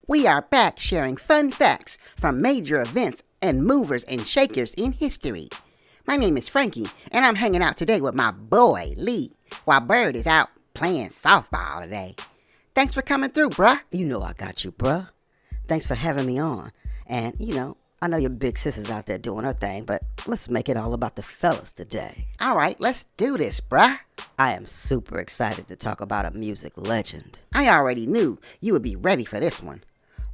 We are back sharing fun facts from major events and movers and shakers in history. My name is Frankie, and I'm hanging out today with my boy, Lee, while Bird is out playing softball today. Thanks for coming through, bruh. You know I got you, bruh. Thanks for having me on. And, I know your big sister's out there doing her thing, but let's make it all about the fellas today. All right, let's do this, bruh. I am super excited to talk about a music legend. I already knew you would be ready for this one.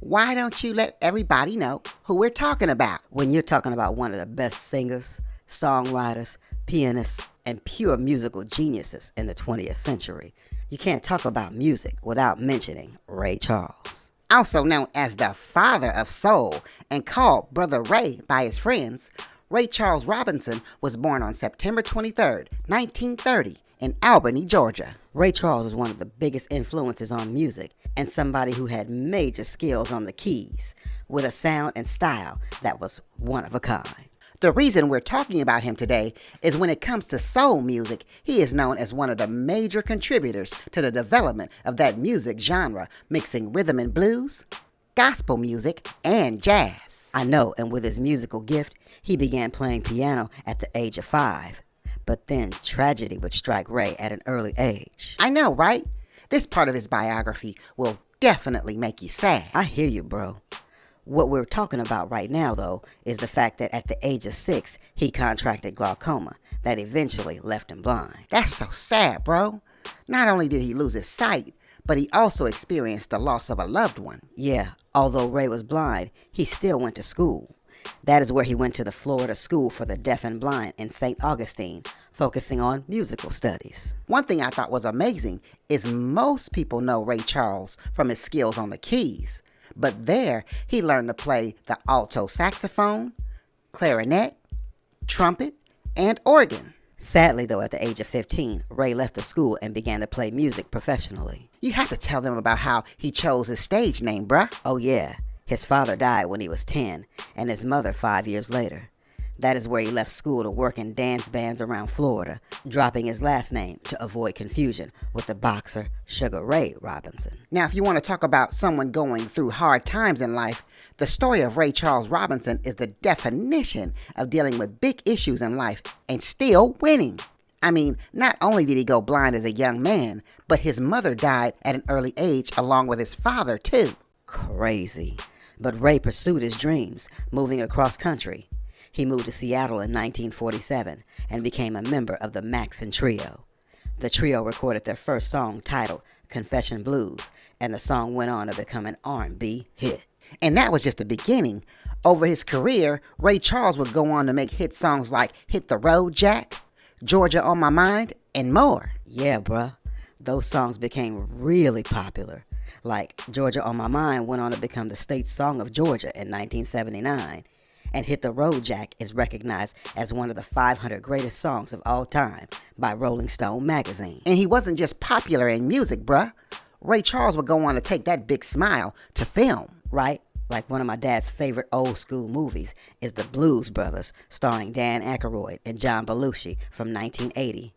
Why don't you let everybody know who we're talking about? When you're talking about one of the best singers, songwriters, pianists, and pure musical geniuses in the 20th century, you can't talk about music without mentioning Ray Charles. Also known as the father of soul and called Brother Ray by his friends, Ray Charles Robinson was born on September 23rd, 1930 in Albany, Georgia. Ray Charles was one of the biggest influences on music and somebody who had major skills on the keys with a sound and style that was one of a kind. The reason we're talking about him today is when it comes to soul music, he is known as one of the major contributors to the development of that music genre, mixing rhythm and blues, gospel music, and jazz. I know, and with his musical gift, he began playing piano at the age of 5. But then tragedy would strike Ray at an early age. I know, right? This part of his biography will definitely make you sad. I hear you, bro. What we're talking about right now, though, is the fact that at the age of 6, he contracted glaucoma that eventually left him blind. That's so sad, bro. Not only did he lose his sight, but he also experienced the loss of a loved one. Yeah, although Ray was blind, he still went to school. That is where he went to the Florida School for the Deaf and Blind in St. Augustine, focusing on musical studies. One thing I thought was amazing is most people know Ray Charles from his skills on the keys. But there, he learned to play the alto saxophone, clarinet, trumpet, and organ. Sadly, though, at the age of 15, Ray left the school and began to play music professionally. You have to tell them about how he chose his stage name, bruh. Oh, yeah. His father died when he was 10, and his mother 5 years later. That is where he left school to work in dance bands around Florida, dropping his last name to avoid confusion with the boxer Sugar Ray Robinson. Now, if you want to talk about someone going through hard times in life, the story of Ray Charles Robinson is the definition of dealing with big issues in life and still winning. I mean, not only did he go blind as a young man, but his mother died at an early age along with his father, too. Crazy. But Ray pursued his dreams, moving across country. He moved to Seattle in 1947 and became a member of the Maxson Trio. The trio recorded their first song titled Confession Blues, and the song went on to become an R&B hit. And that was just the beginning. Over his career, Ray Charles would go on to make hit songs like Hit the Road Jack, Georgia on My Mind, and more. Yeah, bruh. Those songs became really popular. Like Georgia on My Mind went on to become the state song of Georgia in 1979. And Hit the Road Jack is recognized as one of the 500 greatest songs of all time by Rolling Stone magazine. And he wasn't just popular in music, bruh. Ray Charles would go on to take that big smile to film. Right? Like one of my dad's favorite old school movies is The Blues Brothers, starring Dan Aykroyd and John Belushi from 1980.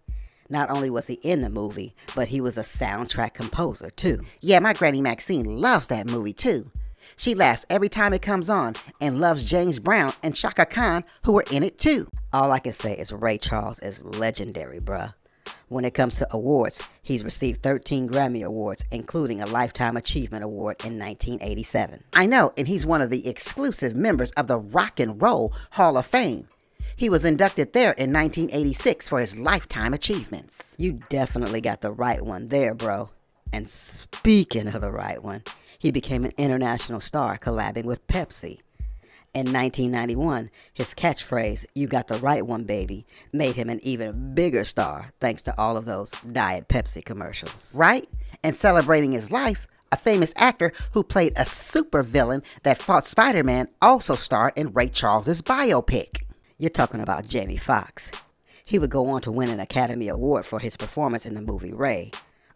Not only was he in the movie, but he was a soundtrack composer, too. Yeah, my Granny Maxine loves that movie, too. She laughs every time it comes on and loves James Brown and Shaka Khan, who were in it too. All I can say is Ray Charles is legendary, bruh. When it comes to awards, he's received 13 Grammy Awards, including a Lifetime Achievement Award in 1987. I know, and he's one of the exclusive members of the Rock and Roll Hall of Fame. He was inducted there in 1986 for his lifetime achievements. You definitely got the right one there, bro. And speaking of the right one, he became an international star collabing with Pepsi. In 1991, his catchphrase, "You got the right one, baby," made him an even bigger star thanks to all of those Diet Pepsi commercials. Right? And celebrating his life, a famous actor who played a supervillain that fought Spider-Man also starred in Ray Charles's biopic. You're talking about Jamie Foxx. He would go on to win an Academy Award for his performance in the movie Ray,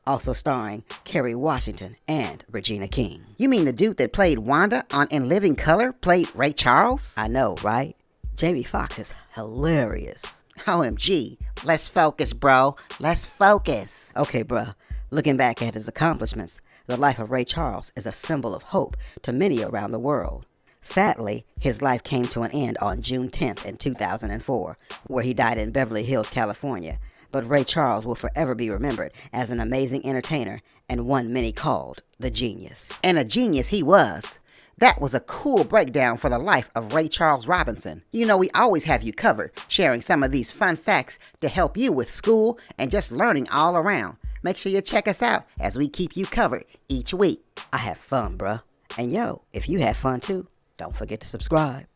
also starring Kerry Washington and Regina King. You mean the dude that played Wanda on In Living Color played Ray Charles? I know, right? Jamie Foxx is hilarious. OMG. Let's focus, bro. Let's focus. Okay, bruh. Looking back at his accomplishments, the life of Ray Charles is a symbol of hope to many around the world. Sadly, his life came to an end on June 10th in 2004, where he died in Beverly Hills, California. But Ray Charles will forever be remembered as an amazing entertainer and one many called the genius. And a genius he was. That was a cool breakdown for the life of Ray Charles Robinson. You know, we always have you covered, sharing some of these fun facts to help you with school and just learning all around. Make sure you check us out as we keep you covered each week. I have fun, bruh. And yo, if you had fun too, don't forget to subscribe.